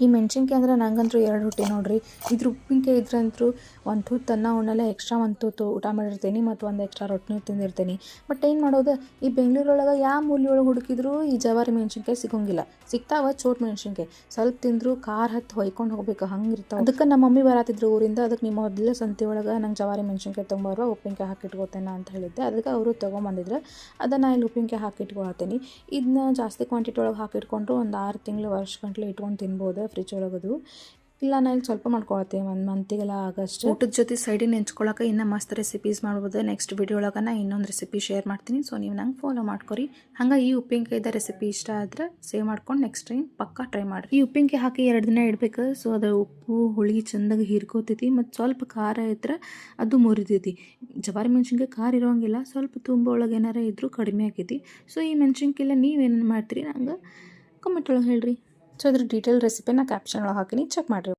ಈ ಮೆಣಸಿನ್ಕಾಯಿ ಅಂದ್ರೆ ನಂಗಂತೂ ಎರಡು ಹೊಟ್ಟೆ ನೋಡ್ರಿ. ಇದ್ರ ಉಪ್ಪಿನಕಾಯಿ ಇದ್ರಂತೂ ಒಂದು ತುತ್ತು ಅನ್ನ ಉಣ್ಣಲ್ಲ, ಎಕ್ಸ್ಟ್ರಾ ಒಂದು ತುತ್ತು ಊಟ ಮಾಡಿರ್ತೀನಿ ಮತ್ತು ಒಂದು ಎಕ್ಸ್ಟ್ರಾ ರೊಟ್ಟಿನೂ ತಿಂದಿರ್ತೀನಿ. ಬಟ್ ಏನು ಮಾಡೋದು, ಈ ಬೆಂಗಳೂರೊಳಗೆ ಯಾವ ಮೂಲೆಯೊಳಗೆ ಹುಡುಕಿದ್ರು ಈ ಜವಾರಿ ಮೆಣಸಿನ್ಕಾಯಿ ಸಿಗೋಂಗಿಲ್ಲ. ಸಿಗ್ತಾವ ಚೋಟ್ ಮೆಣಸಿನ್ಕಾಯಿ, ಸ್ವಲ್ಪ ತಿಂದರೂ ಖಾರ ಹತ್ತು ಹೊಯ್ಕೊಂಡು ಹೋಗ್ಬೇಕು ಹಂಗಿರ್ತಾವೆ. ಅದಕ್ಕೆ ನಮ್ಮ ಮಮ್ಮಿ ಬರತ್ತಿದ್ರು ಊರಿಂದ, ಅದಕ್ಕೆ ನಿಮ್ಮ ಮೊದಲೇ ಸಂತೆ ಒಳಗೆ ನಂಗೆ ಜವಾರಿ ಮೆಣಸಿನ್ಕಾಯಿ ತೊಗೊಂಬರುವ ಉಪ್ಪಿನಕಾಯಿ ಹಾಕಿಟ್ಕೋತೇನೆ ಅಂತ ಹೇಳಿದ್ದೆ. ಅದಕ್ಕೆ ಅವರು ತೊಗೊಂಬಂದಿದ್ರು. ಅದನ್ನು ಇಲ್ಲಿ ಉಪ್ಪಿನಕಾಯಿ ಹಾಕಿಟ್ಕೊಳ್ತೀನಿ. ಇದನ್ನ ಜಾಸ್ತಿ ಕ್ವಾಂಟಿಟಿ ಒಳಗೆ ಹಾಕಿಟ್ಕೊಂಡ್ರು ಒಂದು 6 ತಿಂಗಳು ವರ್ಷ ಗಂಟ್ಲೆ ಇಟ್ಕೊಂಡು ತಿನ್ಬೋದು ಫ್ರಿಜ್ ಒಳಗದು. ಇಲ್ಲ ನಾನು ಇಲ್ಲಿ ಸ್ವಲ್ಪ ಮಾಡ್ಕೊಳ್ತೀನಿ, ಒಂದು ಮಂತಿಗೆಲ್ಲ ಆಗಷ್ಟು. ಊಟದ ಜೊತೆ ಸೈಡಿಗೆ ನೆಂಚ್ಕೊಳಕ್ಕೆ ಇನ್ನೂ ಮಸ್ತ್ ರೆಸಿಪೀಸ್ ಮಾಡ್ಬೋದು. ನೆಕ್ಸ್ಟ್ ವಿಡಿಯೋ ಒಳಗೆ ನಾನು ಇನ್ನೊಂದು ರೆಸಿಪಿ ಶೇರ್ ಮಾಡ್ತೀನಿ. ಸೊ ನೀವು ನಂಗೆ ಫಾಲೋ ಮಾಡ್ಕೊರಿ. ಹಂಗೆ ಈ ಉಪ್ಪಿನಕಾಯ್ದ ರೆಸಿಪಿ ಇಷ್ಟ ಆದ್ರೆ ಸೇವ್ ಮಾಡ್ಕೊಂಡು ನೆಕ್ಸ್ಟ್ ಟೈಮ್ ಪಕ್ಕ ಟ್ರೈ ಮಾಡಿರಿ. ಈ ಉಪ್ಪಿನಕಾಯಿ ಹಾಕಿ 2 ದಿನ ಇಡಬೇಕು. ಸೊ ಅದು ಉಪ್ಪು ಹುಳಿ ಚೆಂದಾಗಿ ಹೀರ್ಕೋತೈತಿ ಮತ್ತು ಸ್ವಲ್ಪ ಖಾರ ಇದ್ರೆ ಅದು ಮುರಿತೈತಿ. ಜವಾರಿ ಮೆಣಸಿನ್ಕಾಯಿ ಖಾರ ಇರೋಂಗಿಲ್ಲ, ಸ್ವಲ್ಪ ತುಂಬ ಒಳಗೆ ಏನಾರ ಇದ್ರೂ ಕಡಿಮೆ ಆಕೈತಿ. ಸೊ ಈ ಮೆಣಸಿನ್ಕಾಯಿಲ್ಲ ನೀವೇನೇನು ಮಾಡ್ತೀರಿ ನಂಗೆ ಕಮೆಂಟ್ ಒಳಗೆ ಹೇಳ್ರಿ. ಸೊ ಅದ್ರ ಡೀಟೇಲ್ ರೆಸಿಪಿನ ಕ್ಯಾಪ್ಷನ್ ಒಳಗೆ ಹಾಕಿನಿ, ಚೆಕ್ ಮಾಡಿರಿ.